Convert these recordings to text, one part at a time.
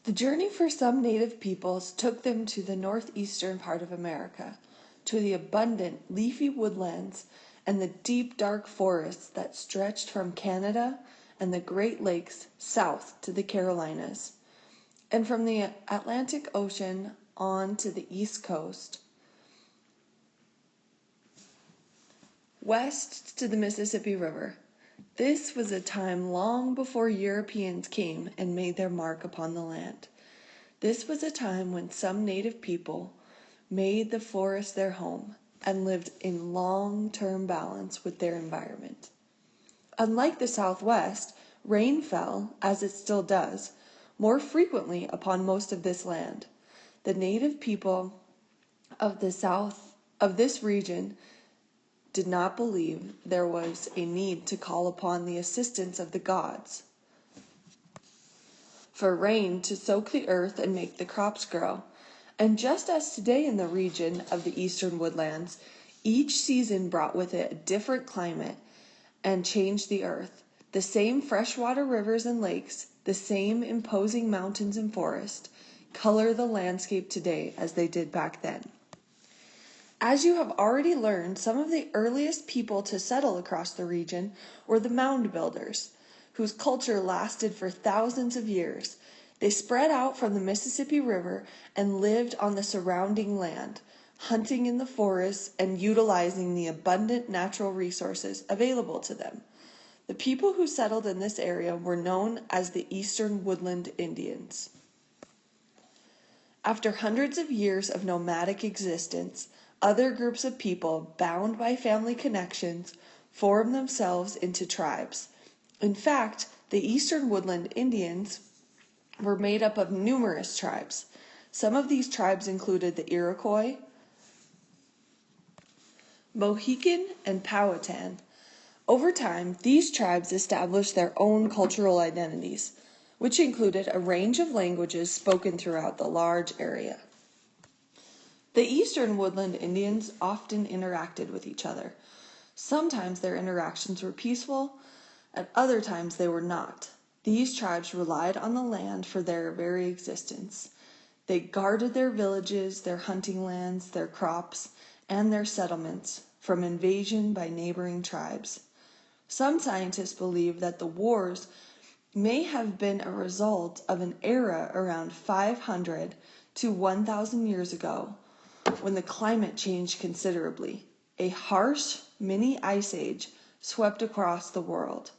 The journey for some native peoples took them to the northeastern part of America, to the abundant leafy woodlands and the deep dark forests that stretched from Canada and the Great Lakes south to the Carolinas, and from the Atlantic Ocean on to the East Coast, west to the Mississippi River. This was a time long before Europeans came and made their mark upon the land. This was a time when some native people made the forest their home and lived in long-term balance with their environment. Unlike the Southwest, rain fell, as it still does, more frequently upon most of this land. The native people of this region did not believe there was a need to call upon the assistance of the gods for rain to soak the earth and make the crops grow. And just as today in the region of the eastern woodlands, each season brought with it a different climate and changed the earth. The same freshwater rivers and lakes, the same imposing mountains and forests, color the landscape today as they did back then. As you have already learned, some of the earliest people to settle across the region were the mound builders, whose culture lasted for thousands of years. They spread out from the Mississippi River and lived on the surrounding land, hunting in the forests and utilizing the abundant natural resources available to them. The people who settled in this area were known as the Eastern Woodland Indians. After hundreds of years of nomadic existence, other groups of people, bound by family connections, formed themselves into tribes. In fact, the Eastern Woodland Indians were made up of numerous tribes. Some of these tribes included the Iroquois, Mohican, and Powhatan. Over time, these tribes established their own cultural identities, which included a range of languages spoken throughout the large area. The Eastern Woodland Indians often interacted with each other. Sometimes their interactions were peaceful, at other times they were not. These tribes relied on the land for their very existence. They guarded their villages, their hunting lands, their crops, and their settlements from invasion by neighboring tribes. Some scientists believe that the wars may have been a result of an era around 500 to 1,000 years ago, when the climate changed considerably. A harsh mini ice age swept across the world.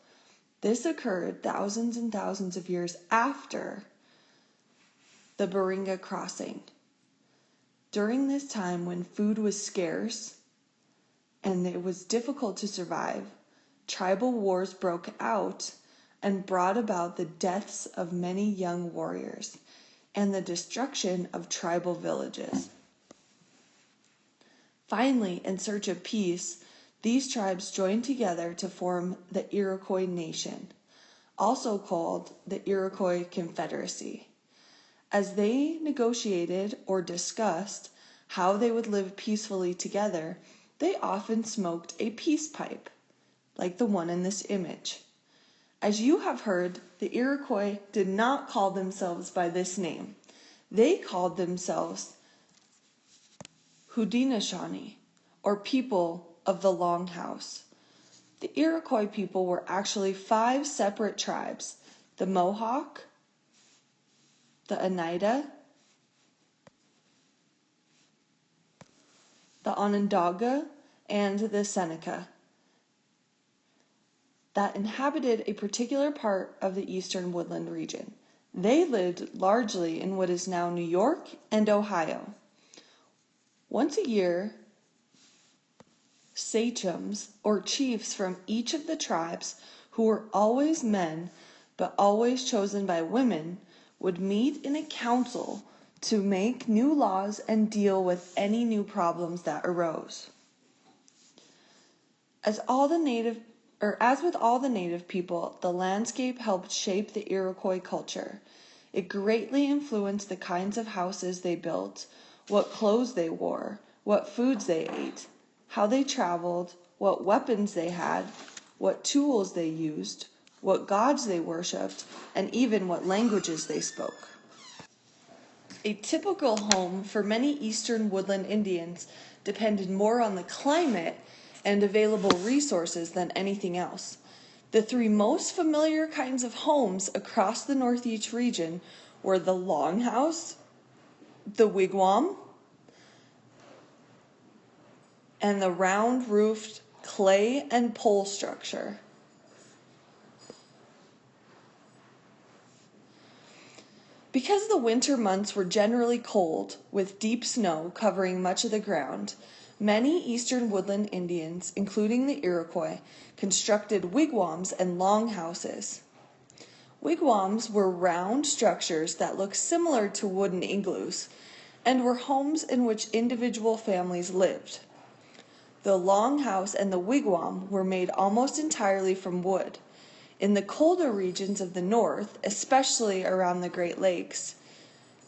This occurred thousands and thousands of years after the Bering crossing. During this time, when food was scarce and it was difficult to survive, tribal wars broke out and brought about the deaths of many young warriors and the destruction of tribal villages. Finally, in search of peace, these tribes joined together to form the Iroquois Nation, also called the Iroquois Confederacy. As they negotiated or discussed how they would live peacefully together, they often smoked a peace pipe, like the one in this image. As you have heard, the Iroquois did not call themselves by this name. They called themselves Haudenosaunee, or people of the Longhouse. The Iroquois people were actually 5 separate tribes: the Mohawk, the Oneida, the Onondaga, and the Seneca, that inhabited a particular part of the eastern woodland region. They lived largely in what is now New York and Ohio. Once a year, sachems, or chiefs from each of the tribes, who were always men but always chosen by women, would meet in a council to make new laws and deal with any new problems that arose. As with all the native people, the landscape helped shape the Iroquois culture. It greatly influenced the kinds of houses they built, what clothes they wore, what foods they ate, how they traveled, what weapons they had, what tools they used, what gods they worshipped, and even what languages they spoke. A typical home for many eastern woodland Indians depended more on the climate and available resources than anything else. The three most familiar kinds of homes across the Northeast region were the longhouse, the wigwam, and the round-roofed clay and pole structure. Because the winter months were generally cold, with deep snow covering much of the ground, many eastern woodland Indians, including the Iroquois, constructed wigwams and longhouses. Wigwams were round structures that looked similar to wooden igloos and were homes in which individual families lived. The longhouse and the wigwam were made almost entirely from wood. In the colder regions of the north, especially around the Great Lakes,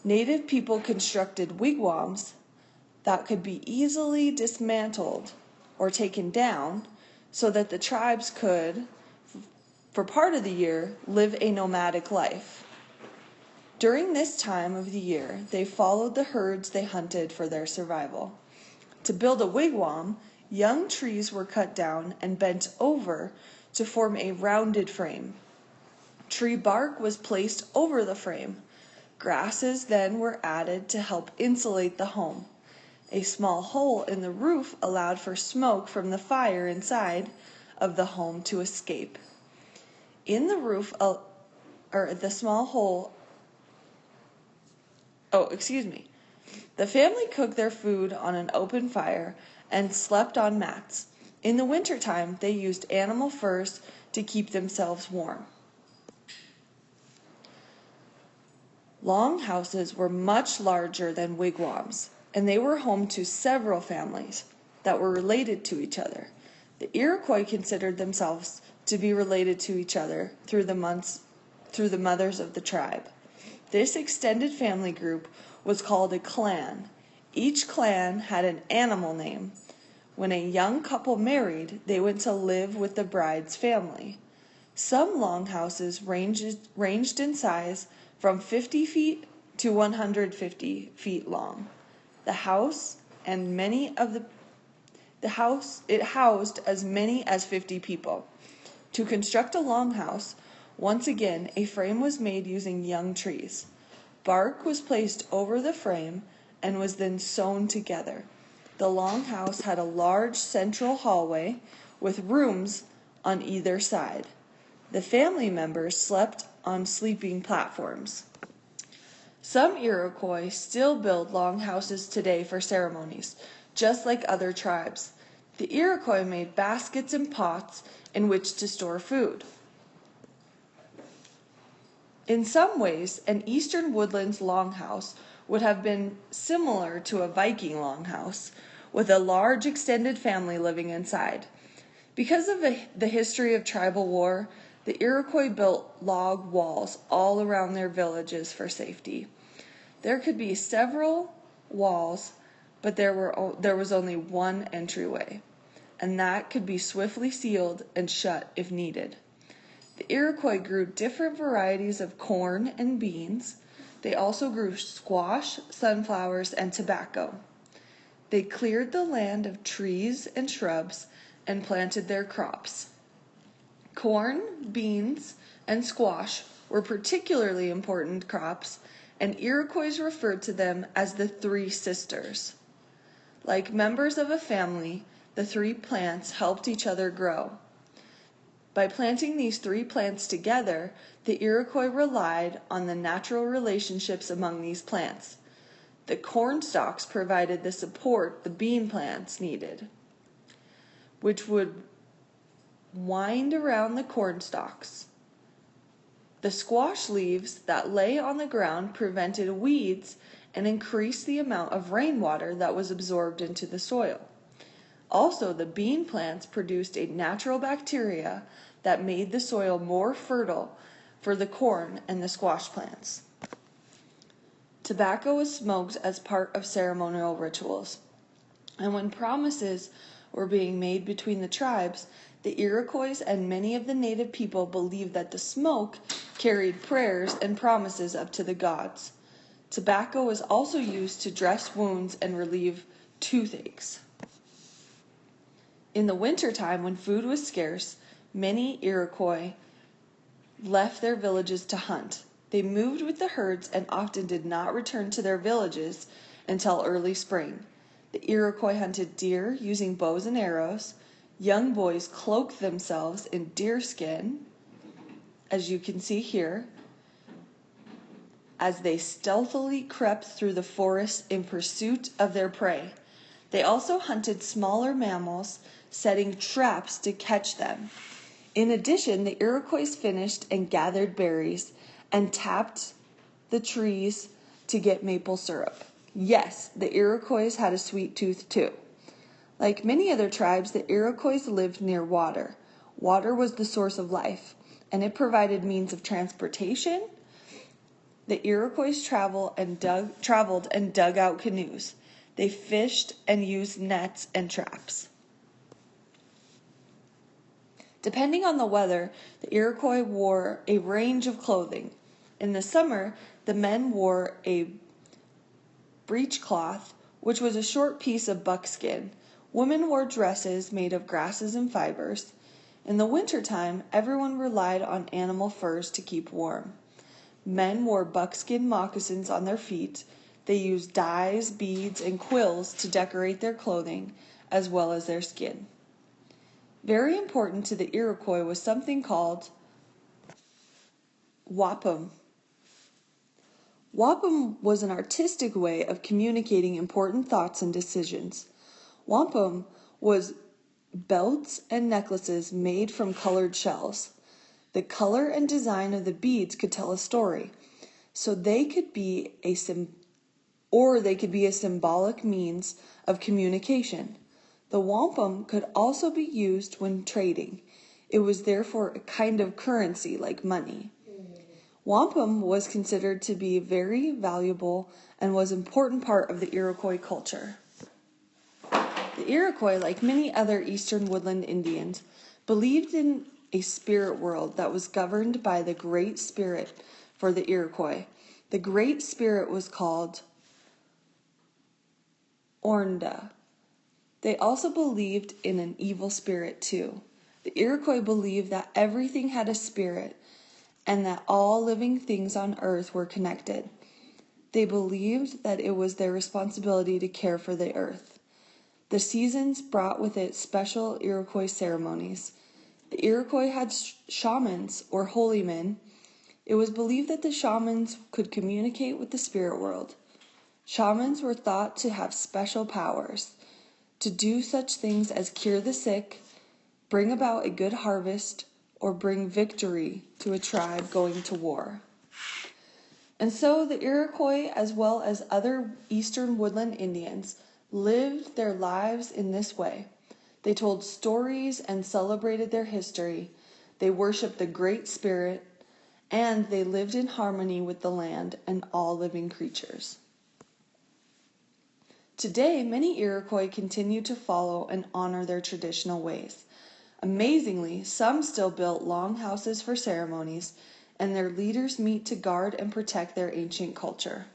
native people constructed wigwams that could be easily dismantled or taken down so that the tribes could, for part of the year, live a nomadic life. During this time of the year, they followed the herds they hunted for their survival. To build a wigwam, young trees were cut down and bent over to form a rounded frame. Tree bark was placed over the frame. Grasses then were added to help insulate the home. A small hole in the roof allowed for smoke from the fire inside of the home to escape. In the roof, the family cooked their food on an open fire and slept on mats. In the wintertime, they used animal furs to keep themselves warm. Longhouses were much larger than wigwams, and they were home to several families that were related to each other. The Iroquois considered themselves to be related to each other through the mothers of the tribe. This extended family group was called a clan. Each clan had an animal name. When a young couple married, they went to live with the bride's family. Some longhouses ranged in size from 50 feet to 150 feet long. It housed as many as 50 people. To construct a longhouse, once again, a frame was made using young trees. Bark was placed over the frame and was then sewn together. The longhouse had a large central hallway with rooms on either side. The family members slept on sleeping platforms. Some Iroquois still build longhouses today for ceremonies, just like other tribes. The Iroquois made baskets and pots in which to store food. In some ways, an eastern woodlands longhouse would have been similar to a Viking longhouse, with a large extended family living inside. Because of the history of tribal war, the Iroquois built log walls all around their villages for safety. There could be several walls, but there was only one entryway, and that could be swiftly sealed and shut if needed. The Iroquois grew different varieties of corn and beans. They also grew squash, sunflowers, and tobacco. They cleared the land of trees and shrubs and planted their crops. Corn, beans, and squash were particularly important crops, and Iroquois referred to them as the Three Sisters. Like members of a family, the three plants helped each other grow. By planting these three plants together, the Iroquois relied on the natural relationships among these plants. The corn stalks provided the support the bean plants needed, which would wind around the corn stalks. The squash leaves that lay on the ground prevented weeds and increased the amount of rainwater that was absorbed into the soil. Also, the bean plants produced a natural bacteria that made the soil more fertile for the corn and the squash plants. Tobacco was smoked as part of ceremonial rituals, and when promises were being made between the tribes, the Iroquois and many of the native people believed that the smoke carried prayers and promises up to the gods. Tobacco was also used to dress wounds and relieve toothaches. In the wintertime, when food was scarce, many Iroquois left their villages to hunt. They moved with the herds and often did not return to their villages until early spring. The Iroquois hunted deer using bows and arrows. Young boys cloaked themselves in deer skin, as you can see here, as they stealthily crept through the forest in pursuit of their prey. They also hunted smaller mammals, setting traps to catch them. In addition, the Iroquois finished and gathered berries and tapped the trees to get maple syrup. Yes, the Iroquois had a sweet tooth too. Like many other tribes, the Iroquois lived near water. Water was the source of life, and it provided means of transportation. The Iroquois traveled and dug out canoes. They fished and used nets and traps. Depending on the weather, the Iroquois wore a range of clothing. In the summer, the men wore a breechcloth, which was a short piece of buckskin. Women wore dresses made of grasses and fibers. In the wintertime, everyone relied on animal furs to keep warm. Men wore buckskin moccasins on their feet. They used dyes, beads, and quills to decorate their clothing, as well as their skin. Very important to the Iroquois was something called wampum. Wampum was an artistic way of communicating important thoughts and decisions. Wampum was belts and necklaces made from colored shells. The color and design of the beads could tell a story, so they could be a symbolic means of communication. The wampum could also be used when trading. It was therefore a kind of currency like money. Wampum was considered to be very valuable and was an important part of the Iroquois culture. The Iroquois, like many other eastern woodland Indians, believed in a spirit world that was governed by the Great Spirit for the Iroquois. The Great Spirit was called Ornda. They also believed in an evil spirit too. The Iroquois believed that everything had a spirit and that all living things on earth were connected. They believed that it was their responsibility to care for the earth. The seasons brought with it special Iroquois ceremonies. The Iroquois had shamans or holy men. It was believed that the shamans could communicate with the spirit world. Shamans were thought to have special powers to do such things as cure the sick, bring about a good harvest, or bring victory to a tribe going to war. And so the Iroquois, as well as other eastern woodland Indians, lived their lives in this way. They told stories and celebrated their history. They worshiped the Great Spirit, and they lived in harmony with the land and all living creatures. Today, many Iroquois continue to follow and honor their traditional ways. Amazingly, some still built long houses for ceremonies, and their leaders meet to guard and protect their ancient culture.